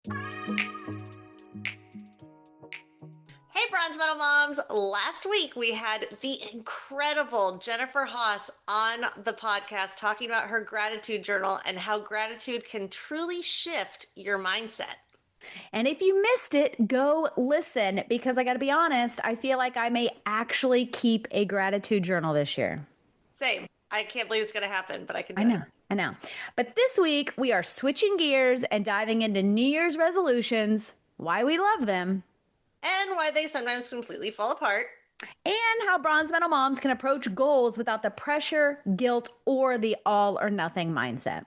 Hey, Bronze Medal Moms. Last week we had the incredible Jennifer Haas on the podcast talking about her gratitude journal and how gratitude can truly shift your mindset. And if you missed it, go listen because I got to be honest, I feel like I may actually keep a gratitude journal this year. Same. I can't believe it's going to happen, but I can I do it. know, I know. But this week, we are switching gears and diving into New Year's resolutions, why we love them, And why they sometimes completely fall apart. and how bronze medal moms can approach goals without the pressure, guilt, or the all or nothing mindset.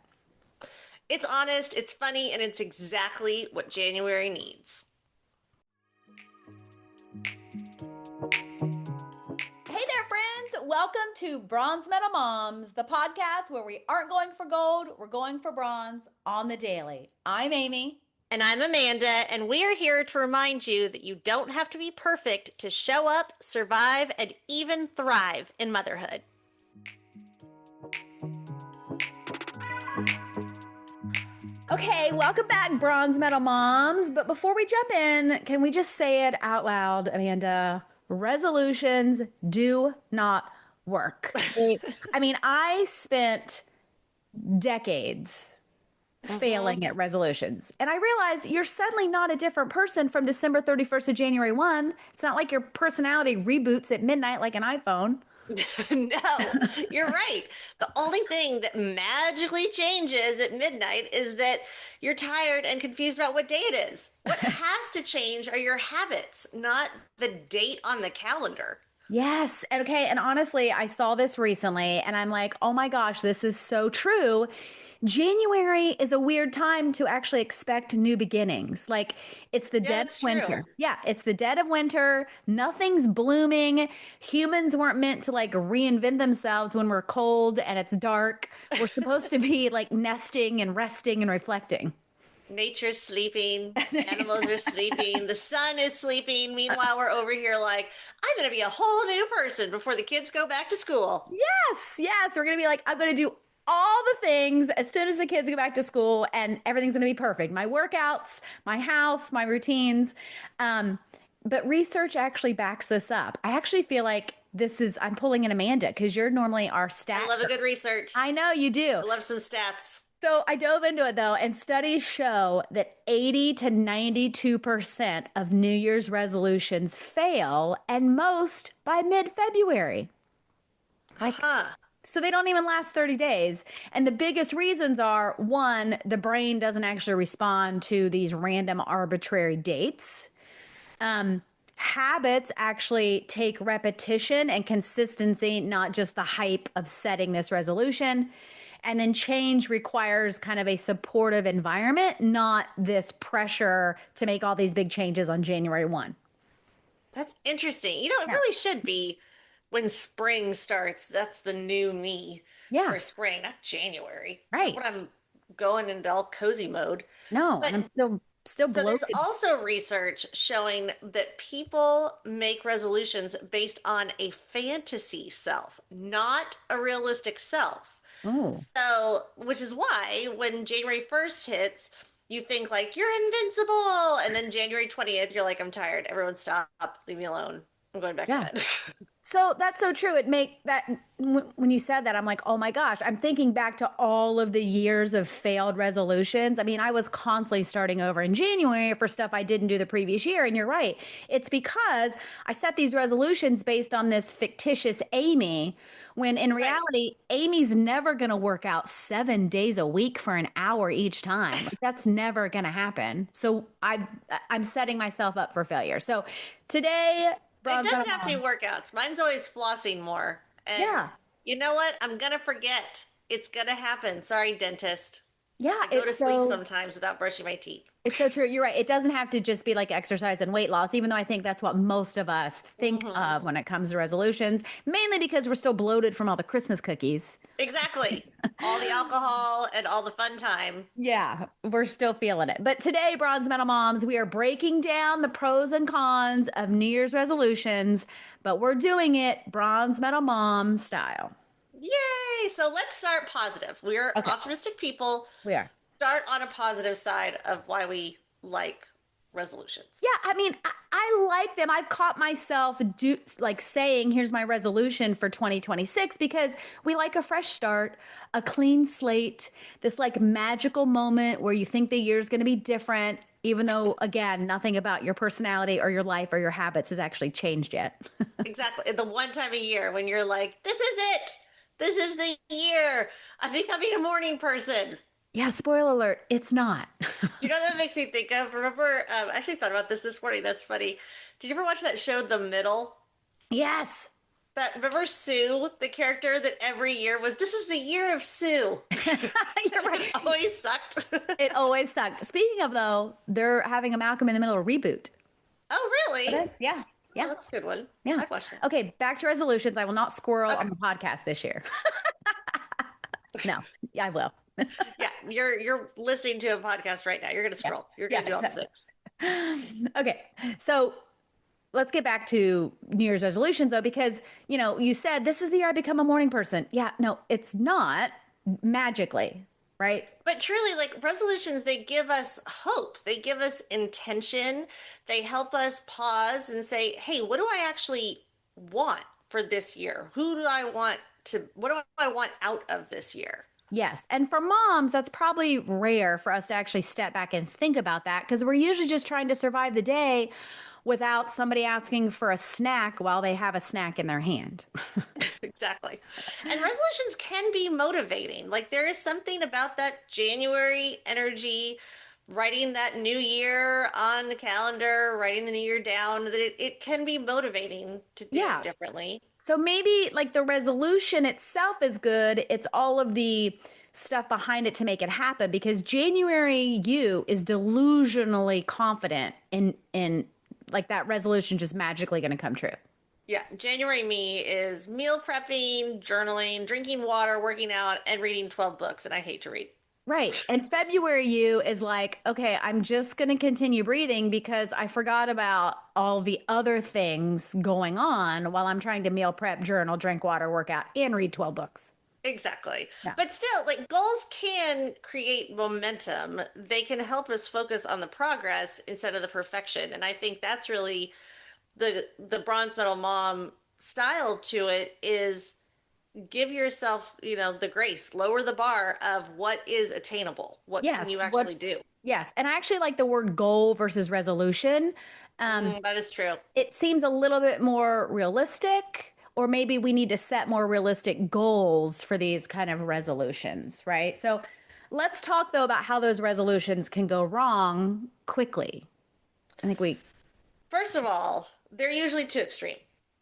It's honest, it's funny, and it's exactly what January needs. Hey there, friends. Welcome to Bronze Medal Moms, the podcast where we aren't going for gold, we're going for bronze on the daily. I'm Amy. And I'm Amanda, and we are here to remind you that you don't have to be perfect to show up, survive, and even thrive in motherhood. Okay, welcome back, Bronze Medal Moms. But before we jump in, can we just say it out loud, Amanda? Resolutions do not work. I spent decades failing at resolutions. And I realize you're suddenly not a different person from December 31st to January 1. It's not like your personality reboots at midnight like an iPhone. No, you're right. The only thing that magically changes at midnight is that you're tired and confused about what day it is. What has to change are your habits, not the date on the calendar. Yes. And okay. And honestly, I saw this recently and I'm like, oh my gosh, this is so true. January is a weird time to actually expect new beginnings. Like it's the Yeah, dead of that's true. winter. Yeah, it's the dead of winter. Nothing's blooming. Humans weren't meant to like reinvent themselves when we're cold and it's dark. We're supposed to be like nesting and resting and reflecting. Nature's sleeping, animals are sleeping, the sun is sleeping. Meanwhile, we're over here like, I'm going to be a whole new person before the kids go back to school. Yes, yes. We're going to be like, I'm going to do all the things as soon as the kids go back to school and everything's going to be perfect. My workouts, my house, my routines. Um, but research actually backs this up. I actually feel like I'm pulling an Amanda because you're normally our I stat. love a good research. I know you do. I love some stats. So I dove into it though, and studies show that 80 to 92% of New Year's resolutions fail, and most by mid-February. Like, Huh. so they don't even last 30 days. And the biggest reasons are one, the brain doesn't actually respond to these random arbitrary dates. Habits actually take repetition and consistency, not just the hype of setting this resolution. And then change requires kind of a supportive environment, not this pressure to make all these big changes on January 1. That's interesting. You know, it Yeah. really should be when spring starts. That's the new me Yeah. for spring, not January. Not Right. when I'm going into all cozy mode. No, and But I'm still so there's bloated. also research showing that people make resolutions based on a fantasy self, not a realistic self. Oh. So, which is why when January 1st hits, you think like you're invincible. And then January 20th, you're like, I'm tired. Everyone stop. Leave me alone. I'm going back to Yeah. bed. So that's so true. It make that when you said that, I'm like, oh my gosh, I'm thinking back to all of the years of failed resolutions. I mean, I was constantly starting over in January for stuff I didn't do the previous year. And you're right. It's because I set these resolutions based on this fictitious Amy, when in Right. reality, Amy's never going to work out 7 days a week for an hour each time. Like, that's never going to happen. So I'm setting myself up for failure. So today, It bronze doesn't medal have to be mom. workouts. Mine's always flossing more. And Yeah. you know what? I'm gonna forget. It's gonna happen. Sorry, dentist. Yeah, I go to sleep sometimes without brushing my teeth. it's so true. You're right. It doesn't have to just be like exercise and weight loss, even though I think that's what most of us think Hmm. of when it comes to resolutions, mainly because we're still bloated from all the Christmas cookies. Exactly. All the alcohol and all the fun time. Yeah, we're still feeling it. But today, Bronze Medal Moms, we are breaking down the pros and cons of New Year's resolutions, but we're doing it Bronze Medal Mom style. Yay! So let's start positive. We're Okay, optimistic people. we are. Start on a positive side of why we like resolutions. Yeah, I mean, I like them. I've caught myself saying, "Here's my resolution for 2026," because we like a fresh start, a clean slate, this like magical moment where you think the year's going to be different, even though again, nothing about your personality or your life or your habits has actually changed yet. Exactly. The one time a year when you're like, this is it. This is the year. I'm becoming a morning person. Yeah, spoiler alert, it's not. Do you know what that makes me think of? Remember, I actually thought about this morning. That's funny. Did you ever watch that show, The Middle? Yes. That remember Sue, the character that every year was, this is the year of Sue. You're It right. always sucked. It always sucked. Speaking of though, they're having a Malcolm in the Middle reboot. Oh, really? Yeah. Oh, Yeah. that's a good one. Yeah. I've watched that. Okay, back to resolutions. I will not squirrel Okay. on the podcast this year. No, yeah, I will. Yeah, you're listening to a podcast right now. You're gonna Yeah. scroll. You're Yeah, gonna do all the exactly. things. Okay. So let's get back to New Year's resolutions though, because you said this is the year I become a morning person. Yeah, no, it's not magically, right? But truly, like resolutions, they give us hope. They give us intention. They help us pause and say, hey, what do I actually want for this year? Who do I want to, what do I want out of this year? Yes. And for moms, that's probably rare for us to actually step back and think about that because we're usually just trying to survive the day without somebody asking for a snack while they have a snack in their hand. Exactly. And resolutions can be motivating. Like there is something about that January energy, writing that new year on the calendar, writing the new year down, that it can be motivating to do it Yeah. differently. So maybe like the resolution itself is good. It's all of the stuff behind it to make it happen because January you is delusionally confident in like that resolution just magically going to come true. Yeah, January me is meal prepping, journaling, drinking water, working out, and reading 12 books, and I hate to read. Right. And February you is like, okay, I'm just going to continue breathing because I forgot about all the other things going on while I'm trying to meal prep, journal, drink water, work out, and read 12 books. Exactly. Yeah. But still, like goals can create momentum. They can help us focus on the progress instead of the perfection. And I think that's really the bronze medal mom style to it is give yourself, the grace, lower the bar of what is attainable. What can Yes. you actually do? Yes. And I actually like the word goal versus resolution. That is true. It seems a little bit more realistic, or maybe we need to set more realistic goals for these kind of resolutions, right? So let's talk though about how those resolutions can go wrong quickly. I think we, First of all, they're usually too extreme.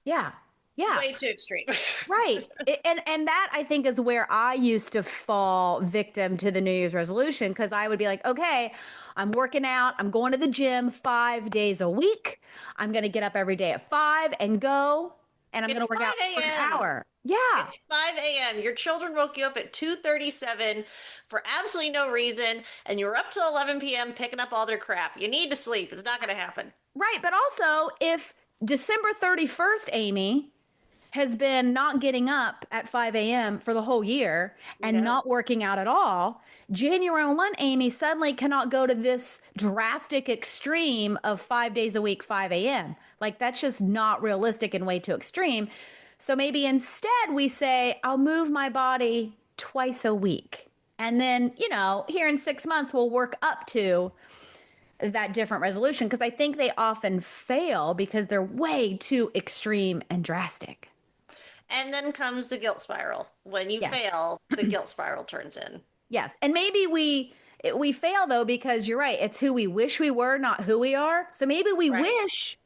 yeah, yeah. Way too extreme. Right. And that I think is where I used to fall victim to the New Year's resolution because I would be like, okay, I'm working out, I'm going to the gym 5 days a week. I'm going to get up every day at 5 and go and I'm going It's to work out 5 for an a.m. hour. Yeah. It's 5 a.m. Your children woke you up at 2:37 for absolutely no reason, and you're up till 11 p.m. picking up all their crap. You need to sleep. It's not going to happen. Right. But also if December 31st, Amy, has been not getting up at 5 a.m. for the whole year and Yeah. not working out at all. January 1, Amy suddenly cannot go to this drastic extreme of 5 days a week, 5 a.m. Like that's just not realistic and way too extreme. So maybe instead we say, I'll move my body twice a week. And then, here in 6 months, we'll work up to that different resolution because I think they often fail because they're way too extreme and drastic. And then comes the guilt spiral. When you Yes. fail, the guilt spiral turns in. Yes. And maybe we fail though because you're right, it's who we wish we were, not who we are. So maybe we Right. wish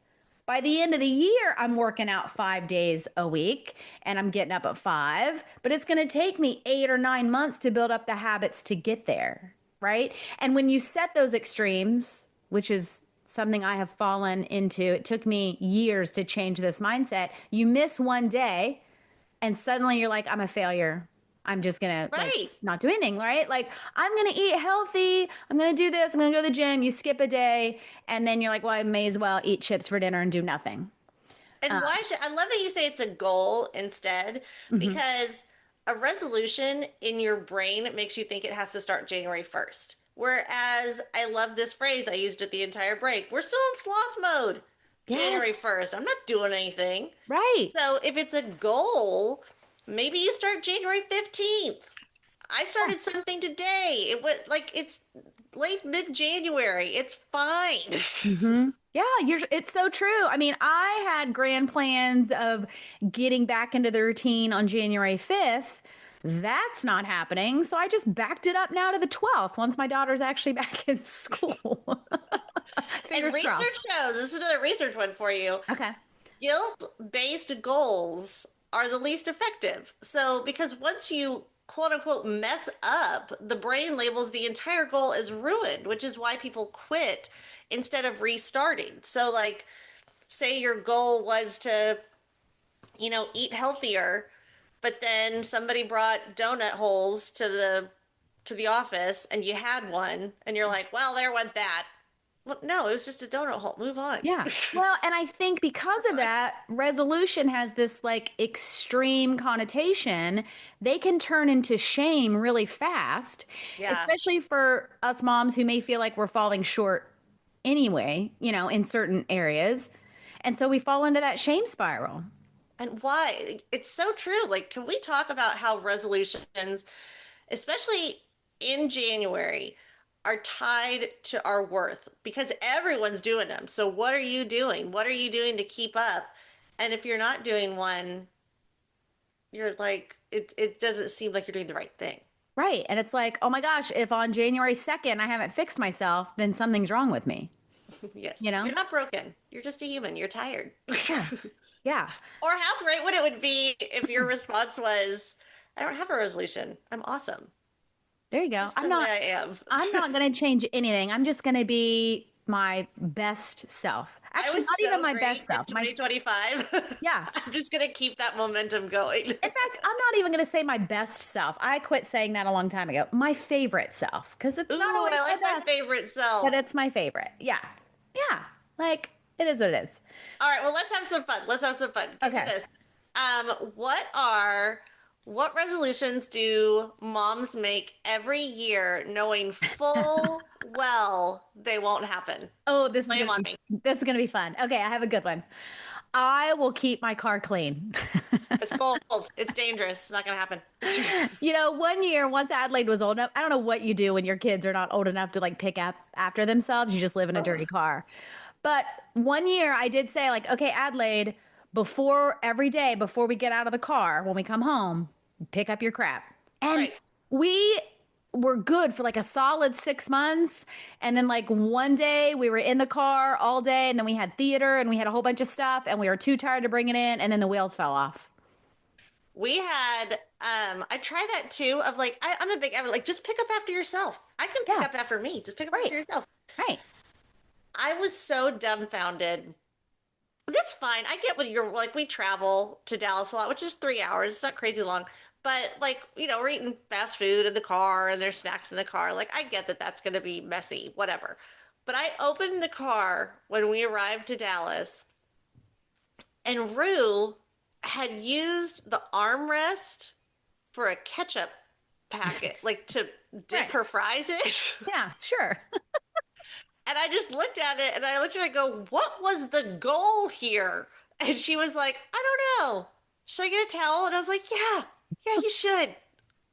by the end of the year I'm working out 5 days a week and I'm getting up at 5, but it's going to take me 8 or 9 months to build up the habits to get there, right? And when you set those extremes, which is something I have fallen into, it took me years to change this mindset. You miss one day and suddenly you're like, I'm a failure. I'm just gonna like Right. not do anything, right? Like I'm gonna eat healthy. I'm gonna do this. I'm gonna go to the gym. You skip a day, and then you're like, well, I may as well eat chips for dinner and do nothing. And Uh, why should I love that you say it's a goal instead, mhm. because a resolution in your brain makes you think it has to start January 1st. Whereas I love this phrase, I used it the entire break. We're still in sloth mode. Yes, January 1st. I'm not doing anything. right. So if it's a goal, maybe you start January 15th. I started something today. It was like it's late mid-January. It's fine. Mm-hmm. Yeah, it's so true. I mean, I had grand plans of getting back into the routine on January 5th. That's not happening. So I just backed it up now to the 12th once my daughter's actually back in school. And Fingers research crossed. shows, this is another research one for you. Okay. Guilt-based goals are the least effective. So, because once you quote unquote mess up, the brain labels the entire goal as ruined, which is why people quit instead of restarting. So, like, say your goal was to, eat healthier, but then somebody brought donut holes to the office and you had one and you're like, well, there went that. Well, no, it was just a donut hole. Move on. Yeah. Well, and I think because of that, resolution has this like extreme connotation. They can turn into shame really fast, Yeah. especially for us moms who may feel like we're falling short anyway, in certain areas. And so we fall into that shame spiral. And why? It's so true. Like, can we talk about how resolutions, especially in January, are tied to our worth? Because everyone's doing them. So, what are you doing? What are you doing to keep up? And if you're not doing one, you're like, it doesn't seem like you're doing the right thing. Right. And it's like, oh my gosh, if on January 2nd I haven't fixed myself, then something's wrong with me, Yes. you know? You're not broken. You're just a human. You're tired. Yeah. Yeah. Or how great would it be if your response was, I don't have a resolution. I'm awesome. There you go. Just the way I am. I'm not going to change anything. I'm just going to be my best self. I Actually, was not even so my great best in self. My 2025. Yeah. I'm just gonna keep that momentum going. In fact, I'm not even going to say my best self. I quit saying that a long time ago. My favorite self, because it's not Ooh, always I my like my best, favorite self. but it's my favorite. Yeah. Yeah. Like it is what it is. All right, well, let's have some fun. Let's have some fun. Give me Okay. this. Um, what resolutions do moms make every year knowing full well they won't happen? Oh, Lay 'em on me. this is going to be fun. Okay, I have a good one. I will keep my car clean. It's bold. It's dangerous. It's not gonna happen. One year, once Adelaide was old enough, I don't know what you do when your kids are not old enough to like pick up after themselves. You just live in a dirty Ugh. car. But one year I did say, like, okay, Adelaide, every day before we get out of the car, when we come home, pick up your crap. And Right. we were good for like a solid 6 months. And then, like, one day we were in the car all day, and then we had theater and we had a whole bunch of stuff, and we were too tired to bring it in. And then the wheels fell off. We had I try that too of like I'm a big advocate, like just pick up after yourself. I can pick Yeah, up after me. Just pick up right, after yourself. right. I was so dumbfounded. That's fine. I get what you're like. We travel to Dallas a lot, which is 3 hours. It's not crazy long. But like, we're eating fast food in the car and there's snacks in the car. Like, I get that that's going to be messy, whatever. But I opened the car when we arrived to Dallas, and Rue had used the armrest for a ketchup packet, like to dip Right. her fries in. Yeah, sure. And I just looked at it and I looked at it and go, what was the goal here? And she was like, I don't know. Should I get a towel? And I was like, yeah, you should.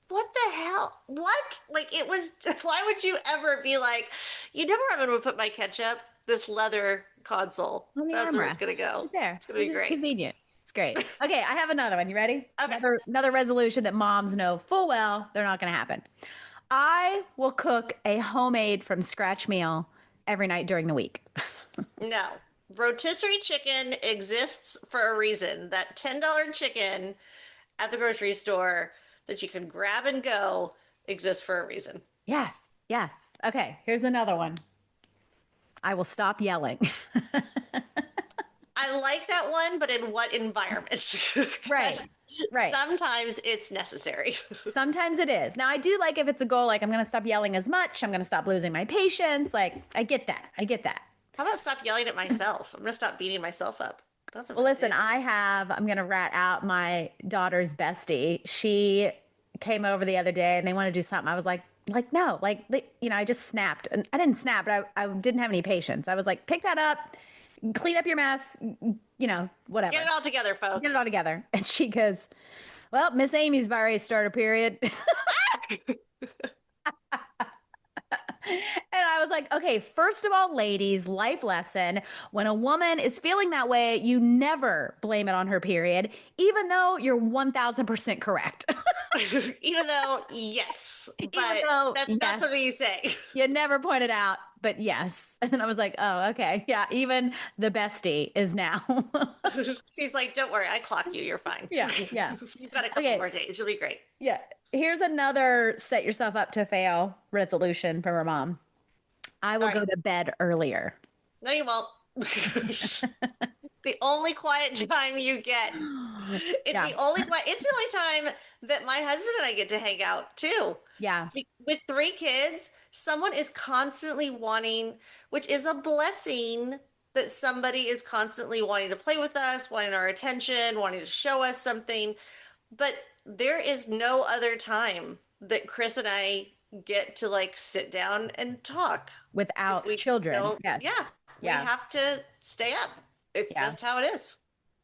What the hell? What? Like, it was, why would you ever be like, you know where I'm going to put my ketchup? This leather console. On the That's where it's armrest. going to go. Right there. It's going to It's be just great. convenient. It's great. Okay, I have another one. You ready? Okay. Another resolution that moms know full well they're not going to happen. I will cook a homemade from scratch meal every night during the week. No. Rotisserie chicken exists for a reason. That $10 chicken at the grocery store that you can grab and go exists for a reason. Yes. Yes. Okay, here's another one. I will stop yelling. I like that one, but in what environment? Right. 'Cause Right. sometimes it's necessary. Sometimes it is. Now, I do like if it's a goal, like I'm going to stop yelling as much. I'm going to stop losing my patience. Like, I get that. I get that. How about stop yelling at myself? I'm gonna stop beating myself up. That's what Well, I'm listen, gonna do. I'm going to rat out my daughter's bestie. She came over the other day and they want to do something. I was like, like, no, like, I just snapped. And I didn't snap, but I didn't have any patience. I was like, pick that up, clean up your mess, Get whatever. it all together, Get it all folks. together. And she goes, well, Miss Amy's about ready to start a period. And I was like, okay, first of all, ladies, life lesson. When a woman is feeling that way, you never blame it on her period, even though you're 1000% correct. Even though, yes, Even but though, that's not yes, something you say. you never pointed out, but yes. And I was like, oh, okay. Yeah, even the bestie is now. She's like, don't worry, I clocked you. You're fine. Yeah, yeah. You've got a couple Okay, more days. You'll be great. yeah. Here's another set yourself up to fail resolution from her mom. I All will right. go to bed earlier. No, you won't. It's the only quiet time you get. Yeah, It's the only time that my husband and I get to hang out too. yeah. With three kids, someone is constantly wanting, which is a blessing that somebody is constantly wanting to play with us, wanting our attention, wanting to show us something. But there is no other time that Chris and I get to like sit down and talk. If Without we children. don't, Yes. yeah, we Yeah. have to stay up. It's Yeah. just how it is.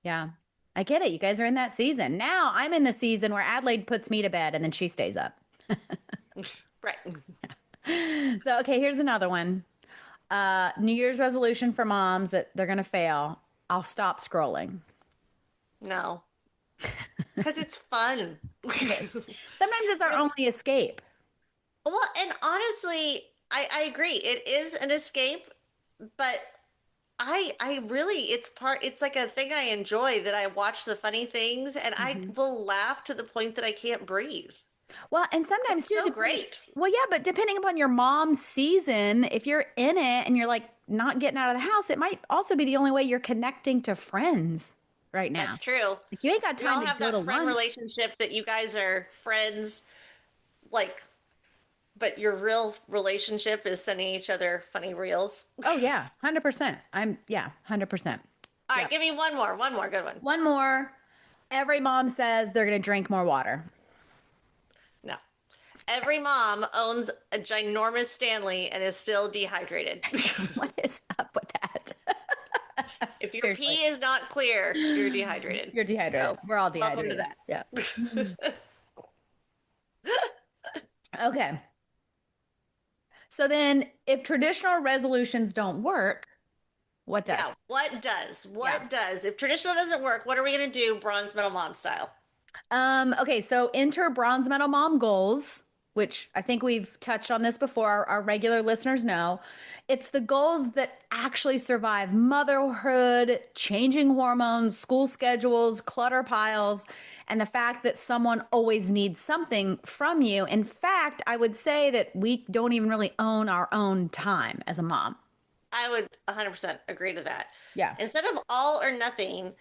Yeah. I get it. You guys are in that season. Now I'm in the season where Adelaide puts me to bed and then she stays up. Right. So, okay, here's another one. New Year's resolution for moms that they're going to fail. I'll stop scrolling. No, because it's fun. It is. Sometimes it's our only escape. Well, and honestly, I agree. It is an escape, but I really it's like a thing I enjoy that I watch the funny things and I Mhm. will laugh to the point that I can't breathe. Well, and sometimes It's too, so great. well, yeah, but depending upon your mom's season, if you're in it and you're like not getting out of the house, it might also be the only way you're connecting to friends right now. That's true. Like you ain't got We time all to have go to that friend lunch. relationship that you guys are friends, like, but your real relationship is sending each other funny reels. Oh yeah, 100%. Yeah, 100%. All right, Yep. give me one more good one. One more. Every mom says they're going to drink more water. No. Every mom owns a ginormous Stanley and is still dehydrated. What is up with that? If your Seriously. pee is not clear, you're dehydrated. You're dehydrated. So, We're all welcome to dehydrated. that. Yeah. Okay. So then if traditional resolutions don't work, what does? Yeah, what does? Yeah. What does? If traditional doesn't work, what are we going to do bronze medal mom style? Okay, so enter bronze medal mom goals, which I think we've touched on this before. Our regular listeners know. It's the goals that actually survive motherhood, changing hormones, school schedules, clutter piles, and the fact that someone always needs something from you. In fact, I would say that we don't even really own our own time as a mom. I would 100% agree to that. Yeah. Instead of all or nothing,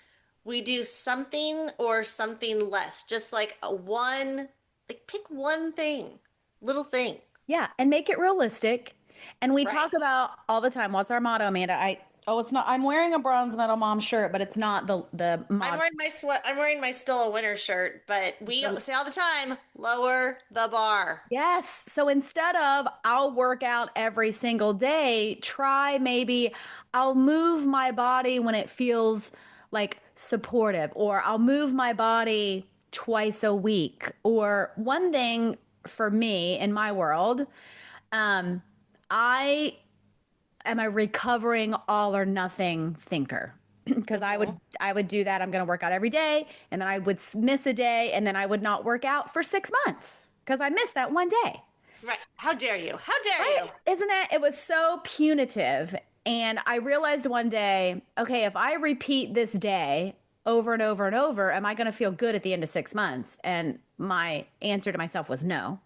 we do something or something less. Just like like pick one thing, little thing. Yeah, and make it realistic. And we Right. talk about all the time. What's our motto, Amanda? It's not. I'm wearing a bronze medal mom shirt, but it's not the I'm motto. wearing my sweat. I'm wearing my still a winter shirt, but we say all the time, lower the bar. Yes. So instead of I'll work out every single day, try maybe I'll move my body when it feels like supportive, or I'll move my body twice a week. Or one thing for me in my world, I am a recovering all or nothing thinker. Because I would do that. I'm going to work out every day, and then I would miss a day, and then I would not work out for 6 months because I missed that one day. Right. How dare you? How dare Right? you? Isn't it? It was so punitive. And I realized one day, okay, if I repeat this day over and over and over, am I going to feel good at the end of 6 months? And my answer to myself was no.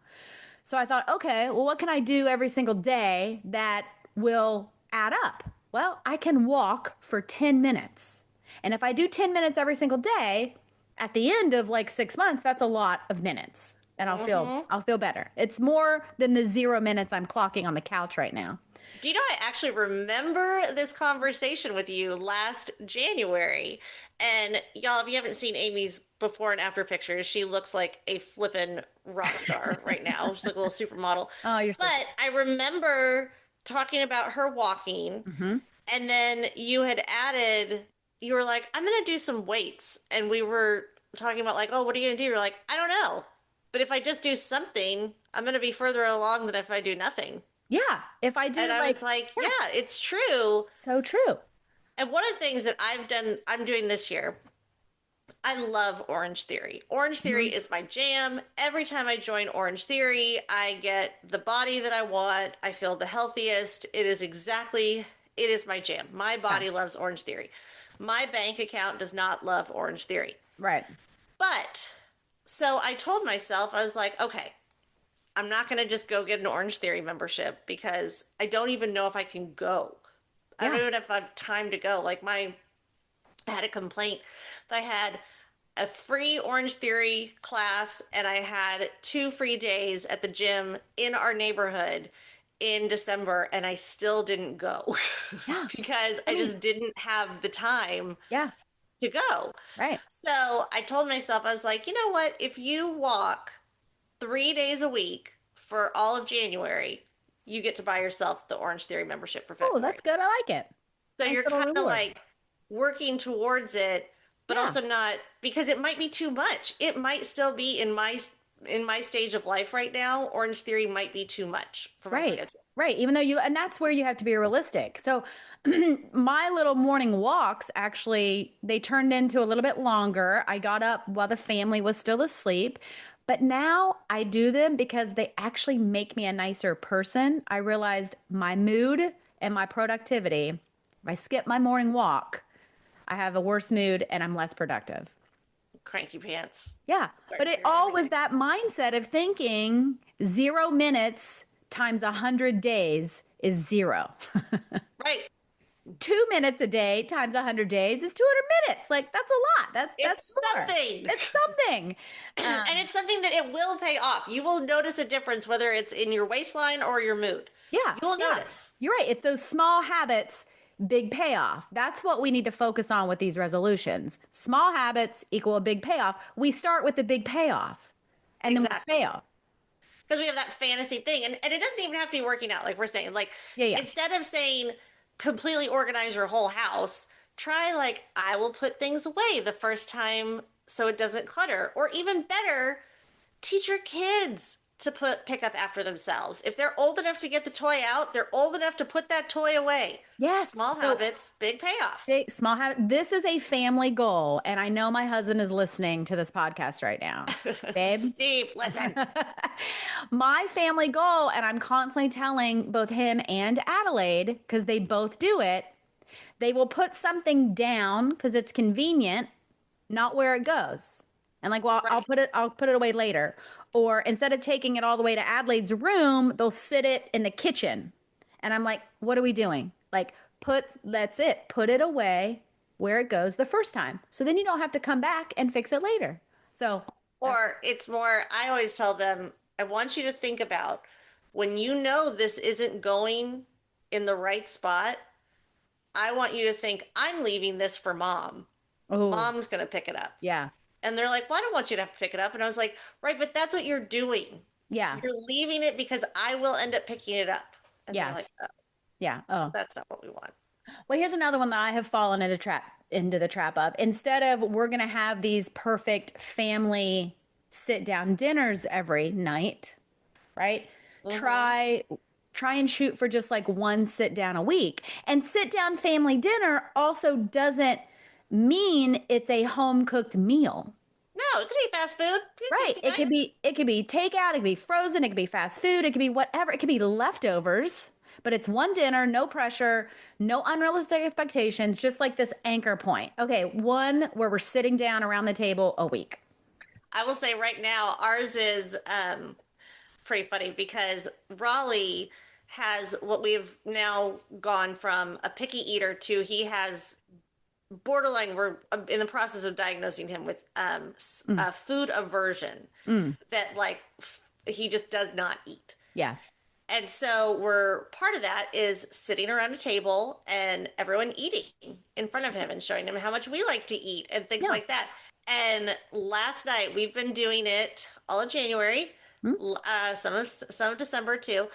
So I thought, okay, well, what can I do every single day that will add up? Well, I can walk for 10 minutes. And if I do 10 minutes every single day, at the end of like 6 months, that's a lot of minutes. And I'll feel better. It's more than the 0 minutes I'm clocking on the couch right now. Do you know, I actually remember this conversation with you last January. And y'all, if you haven't seen Amy's before and after pictures, she looks like a flippin' rock star right now. She's like a little supermodel. Oh, you're so But I remember talking about her walking, sweet. Hmm. and then you had added, you were like, I'm gonna do some weights. And we were talking about like, oh, what are you gonna do? You're like, I don't know. But if I just do something, I'm gonna be further along than if I do nothing. Yeah. If I And do I like, was like, yeah, yeah, it's true. so true. And one of the things that I'm doing this year, I love Orange Theory. Orange Theory Hmm. is my jam. Every time I join Orange Theory, I get the body that I want. I feel the healthiest. It is my jam. My Yeah. body loves Orange Theory. My bank account does not love Orange Theory. Right. But so I told myself, I was like, okay, I'm not going to just go get an Orange Theory membership because I don't even know if I can go. I don't Yeah. even know if I have time to go. I had a complaint that I had a free Orange Theory class and I had 2 free days at the gym in our neighborhood in December and I still didn't go Yeah. because I I mean, just didn't have the time yeah. to go. Right. So I told myself, I was like, you know what? If you walk 3 days a week for all of January, you get to buy yourself the Orange Theory membership for Oh, February. that's good. I like it. So Nice you're little kind of reward. like working towards it, but Yeah. also not because it might be too much. It might still be in my stage of life right now. Orange Theory might be too much for my Right. schedule. Right. Even though and that's where you have to be realistic. So my little morning walks actually, they turned into a little bit longer. I got up while the family was still asleep, but now I do them because they actually make me a nicer person. I realized my mood and my productivity. If I skip my morning walk, I have a worse mood and I'm less productive. Cranky pants. Yeah. Start But it tearing all was everything. that mindset of thinking 0 minutes times 100 days is zero. Right. 2 minutes a day times 100 days is 200 minutes. Like that's a lot. That's It's more. something. It's something. And it's something that it will pay off. You will notice a difference whether it's in your waistline or your mood. Yeah, You will yeah. notice. You're right. It's those small habits, big payoff. That's what we need to focus on with these resolutions. Small habits equal a big payoff. We start with the big payoff and then we Exactly. fail. Because we have that fantasy thing. And it doesn't even have to be working out, like we're saying. Like, Yeah, yeah. instead of saying completely organize your whole house, try like, I will put things away the first time so it doesn't clutter. Or even better, teach your kids to pick up after themselves. If they're old enough to get the toy out, they're old enough to put that toy away. Yes. Small So habits, big payoff. big, small habit. This is a family goal. And I know my husband is listening to this podcast right now. Babe, Steve, listen. my family goal, and I'm constantly telling both him and Adelaide, because they both do it, they will put something down because it's convenient, not where it goes. And like, well, Right. I'll put it away later. Or instead of taking it all the way to Adelaide's room, they'll sit it in the kitchen. And I'm like, what are we doing? Like, that's it. Put it away where it goes the first time. So then you don't have to come back and fix it later. So that's, Or it's more, I always tell them, I want you to think about when you know this isn't going in the right spot, I want you to think, I'm leaving this for mom. oh, Mom's going to pick it up. yeah. And they're like, well, I don't want you to have to pick it up. And I was like, right, but that's what you're doing. Yeah. You're leaving it because I will end up picking it up. And they're Yeah. like, oh, Yeah. Oh. that's not what we want. Well, here's another one that I have fallen into the trap of. Instead of we're going to have these perfect family sit down dinners every night, right? Hmm. Try try and shoot for just like one sit down a week. And sit down family dinner also doesn't mean it's a home cooked meal. No, it could be fast food. It could be Right. pizza night. It could be takeout, it could be frozen, it could be fast food, it could be whatever, it could be leftovers, but it's one dinner, no pressure, no unrealistic expectations, just like this anchor point. Okay, one where we're sitting down around the table a week. I will say right now, ours is pretty funny because Raleigh has what we've now gone from a picky eater to he has borderline, we're in the process of diagnosing him with Mm, food aversion mm, that like he just does not eat. yeah. And so we're part of that is sitting around a table and everyone eating in front of him and showing him how much we like to eat and things Yeah. like that. And last night we've been doing it all of January, Hmm? some of December too.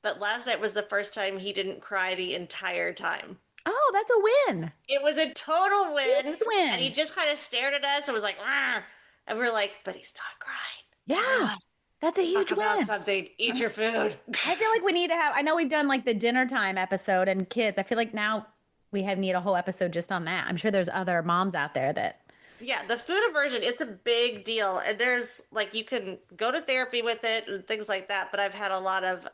But last night was the first time he didn't cry the entire time. Oh, that's a win. It was a total win, Huge and he win. just kind of stared at us and was like, "Rah." And we're like, but he's not crying. Yeah. Everyone, That's a talk huge about win. something. Eat your food. I feel like we need to have, I know we've done like the dinner time episode and kids. I feel like now we have need a whole episode just on that. I'm sure there's other moms out there that, Yeah, the food aversion, it's a big deal. And there's like you can go to therapy with it and things like that, but I've had a lot of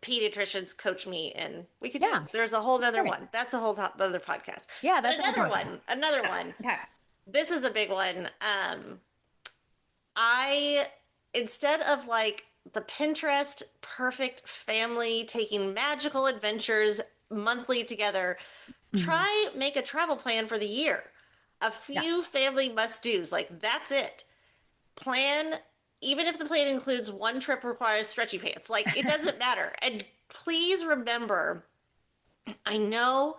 pediatricians coach me and we could do yeah, there's a whole other great. one. That's a whole other podcast. Yeah, But that's all another part. one, another one. Okay. This is a big one. I instead of like the Pinterest perfect family taking magical adventures monthly together, Mhm. try make a travel plan for the year. A Yeah. few family must-dos, like that's it. Plan, even if the plan includes one trip requires stretchy pants, like it doesn't matter. And please remember, I know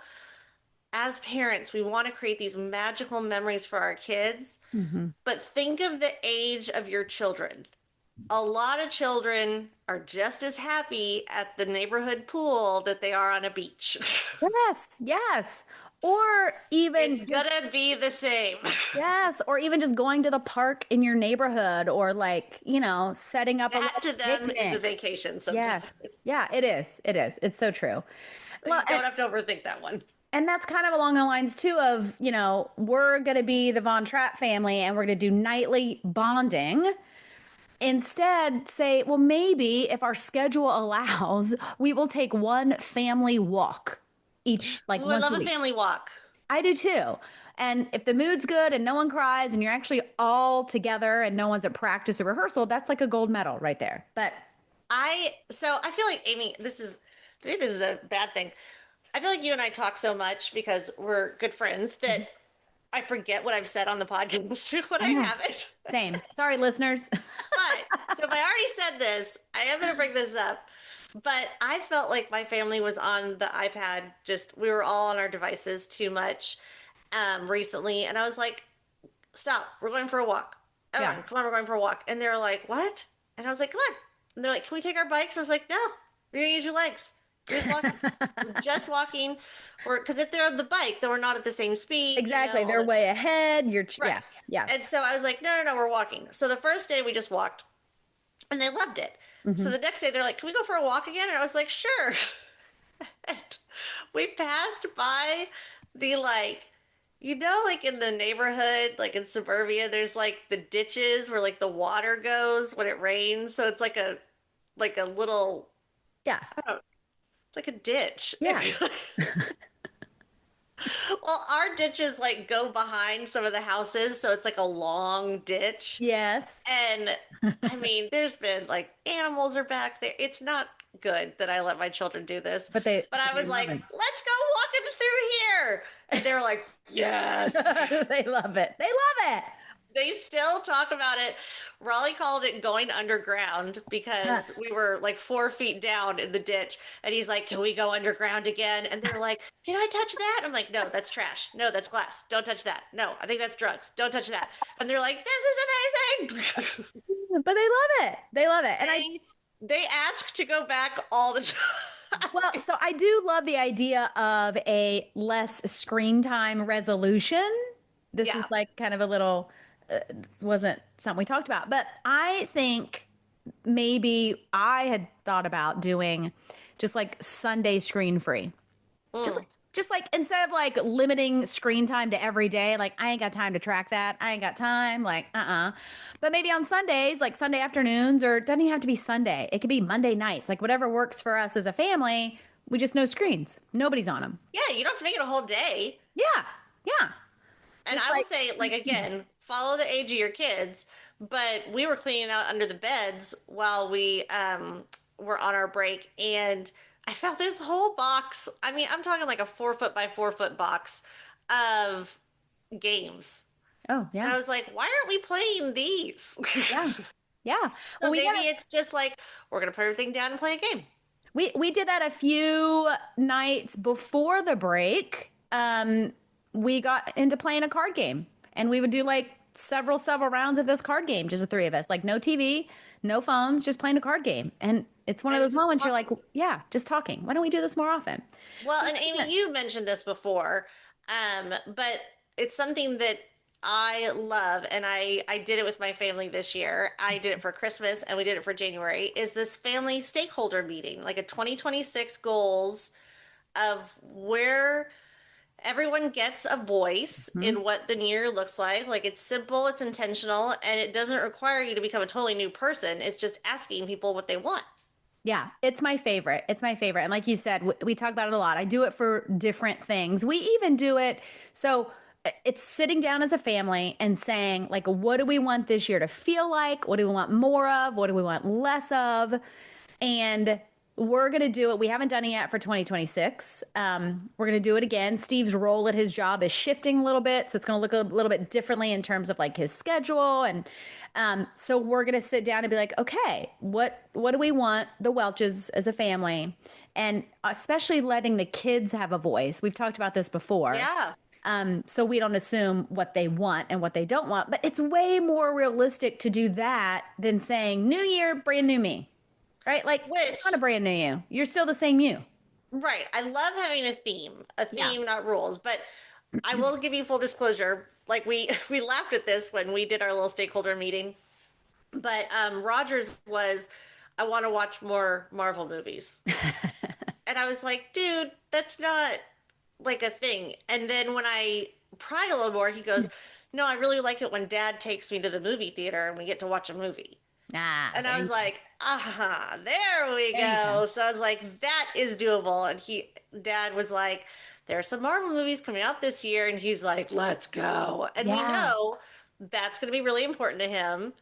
as parents, we want to create these magical memories for our kids, Hmm. but think of the age of your children. A lot of children are just as happy at the neighborhood pool that they are on a beach. Yes, yes. Or It's even just, gonna be the same. yes, or even just going to the park in your neighborhood or like, setting up a That little to them is a picnic. vacation sometimes. Yes. Yeah, it is. It is. It's so true. Well, You don't have to overthink that one. and that's kind of along the lines too of, we're going to be the Von Trapp family and we're going to do nightly bonding. Instead, say, well, maybe if our schedule allows, we will take one family walk each, like Ooh, I once love a a week. family walk. I do too. And if the mood's good and no one cries and you're actually all together and no one's at practice or rehearsal, that's like a gold medal right there. But I feel like Amy, maybe this is a bad thing. I feel like you and I talk so much because we're good friends that I forget what I've said on the podcast when I I know. haven't. Same. Sorry, listeners. But so if I already said this, I am going to bring this up. But I felt like my family was on the iPad, just we were all on our devices too much recently. And I was like, stop, we're going for a walk. Yeah. Everyone, come on, we're going for a walk. And they were like, what? And I was like, come on. And they're like, can we take our bikes? I was like, no, you're going to use your legs. You're just walking. We're just walking. Or because if they're on the bike, then we're not at the same speed, Exactly. all They're that. way ahead. Right. Yeah. Yeah. And so I was like, no, no, no, we're walking. So the first day we just walked and they loved it. So Hmm. the next day they're like, can we go for a walk again? And I was like, sure. And we passed by the like in the neighborhood, like in suburbia, there's like the ditches where like the water goes when it rains. So it's like a little, Yeah. I don't, it's like a ditch. Yeah. Well, our ditches like go behind some of the houses, so it's like a long ditch. Yes. And I mean, there's been like animals are back there. It's not good that I let my children do this. But I But they was love like, it. let's go walking through here. And they were like, yes. They love it. They love it. They still talk about it. Raleigh called it going underground Huh. because we were like 4 feet down in the ditch. And he's like, can we go underground again? And they're like, can I touch that? I'm like, no, that's trash. No, that's glass. Don't touch that. No, I think that's drugs. Don't touch that. And they're like, this is amazing. But they love it. They love it. And They ask to go back all the time. well, so I do love the idea of a less screen time resolution. This is Yeah. like kind of a little, this wasn't something we talked about, but I think maybe I had thought about doing just like Sunday screen free. Just Mm. like just like instead of like limiting screen time to every day, like I ain't got time to track that. I ain't got time, like But maybe on Sundays, like Sunday afternoons, or it doesn't even have to be Sunday. It could be Monday nights, like whatever works for us as a family. We just no screens. Nobody's on them. Yeah, you don't have to make it a whole day. Yeah. Yeah. And Just I will like say, like, again, follow the age of your kids. But we were cleaning out under the beds while we were on our break. And I found this whole box. I mean, I'm talking like a 4 foot by 4 foot box of games. oh And yeah. I was like, why aren't we playing these? Yeah. Yeah. Well, So maybe it's just like, we're going to put everything down and play a game. we did that a few nights before the break. We got into playing a card game, and we would do like several rounds of this card game, just the three of us, like no TV, no phones, just playing a card game. And it's one of And those just moments you're like, talking. yeah, just talking. Why don't we do this more often? Well, and Amy, you've mentioned this before, but it's something that I love, and I did it with my family this year. I did it for Christmas, and we did it for January. Is this family stakeholder meeting, like a 2026 goals of where everyone gets a voice Mhm. in what the new year looks like. Like it's simple, it's intentional, and it doesn't require you to become a totally new person. It's just asking people what they want. Yeah, it's my favorite. It's my favorite. And like you said, we talk about it a lot. I do it for different things. We even do it. So it's sitting down as a family and saying, like, what do we want this year to feel like? What do we want more of? What do we want less of? And we're going to do it. We haven't done it yet for 2026. We're going to do it again. Steve's role at his job is shifting a little bit. So it's going to look a little bit differently in terms of like his schedule. And so we're going to sit down and be like, okay, what do we want the Welches as a family? And especially letting the kids have a voice. We've talked about this before. Yeah. So we don't assume what they want and what they don't want. But it's way more realistic to do that than saying, New Year, brand new me. Right? Like, it's not a Which, brand new you. You're still the same you. right. I love having a Yeah. theme, not rules. But I will give you full disclosure. Like we laughed at this when we did our little stakeholder meeting. But Rogers was, I want to watch more Marvel movies. And I was like, dude, that's not like a thing. And then when I pried a little more, he goes, no, I really like it when dad takes me to the movie theater and we get to watch a movie. Ah, And there I you was go. like, aha, there we There you go. go. So I was like, that is doable. And dad was like, there are some Marvel movies coming out this year. And he's like, let's go. And we Yeah. know that's going to be really important to him.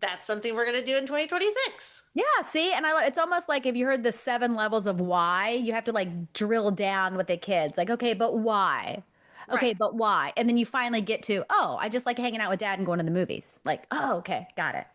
That's something we're going to do in 2026. Yeah, see, and it's almost like if you heard the seven levels of why, you have to like drill down with the kids. Like, okay, but why? Right. Okay, but why? And then you finally get to, oh, I just like hanging out with dad and going to the movies. Like, oh, okay, got it.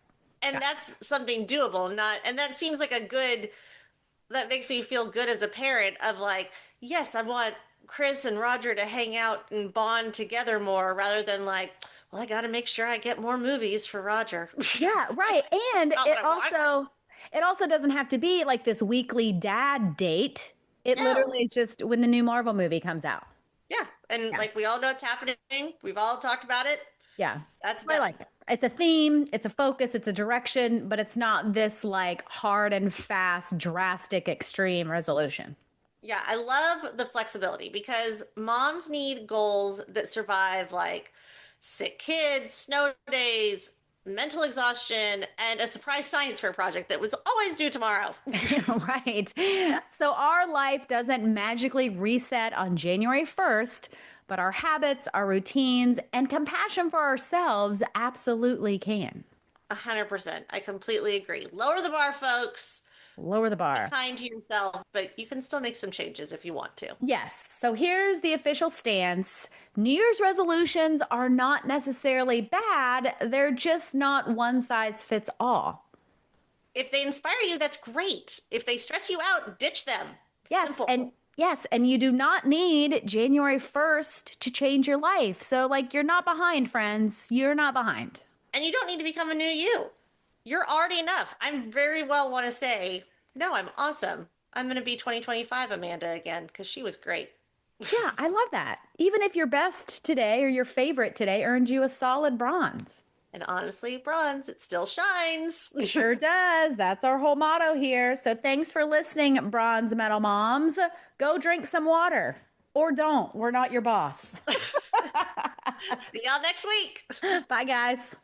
And that's something doable, not, and that seems like that makes me feel good as a parent of like, yes, I want Chris and Roger to hang out and bond together more rather than like, well, I got to make sure I get more movies for Roger. Yeah, Like, right. And that's not what I want. it also doesn't have to be like this weekly dad date. It No. literally is just when the new Marvel movie comes out. Yeah. And Yeah. like we all know it's happening. We've all talked about it. Yeah. That's I done. like it. It's a theme, it's a focus, it's a direction, but it's not this like hard and fast, drastic, extreme resolution. Yeah, I love the flexibility because moms need goals that survive like sick kids, snow days, mental exhaustion, and a surprise science fair project that was always due tomorrow. Right. So our life doesn't magically reset on January 1st, but our habits, our routines, and compassion for ourselves absolutely can. 100%. I completely agree. Lower the bar, folks. Lower the Be bar. kind to yourself, but you can still make some changes if you want to. Yes. So here's the official stance. New Year's resolutions are not necessarily bad, they're just not one size fits all. If they inspire you, that's great. If they stress you out, ditch them. Yes. Simple. And you do not need January 1st to change your life. So, like, you're not behind, friends. You're not behind. And you don't need to become a new you. You're already enough. I'm very well want to say, no, I'm awesome. I'm going to be 2025 Amanda again because she was great. Yeah, I love that. Even if your best today or your favorite today earned you a solid bronze. And honestly, bronze, it still shines. Sure does. That's our whole motto here. So thanks for listening, Bronze Medal Moms. Go drink some water. Or don't. We're not your boss. See y'all next week. Bye, guys.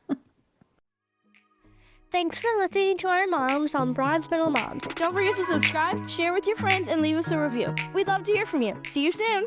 Thanks for listening to our moms on Bronze Medal Moms. Don't forget to subscribe, share with your friends, and leave us a review. We'd love to hear from you. See you soon!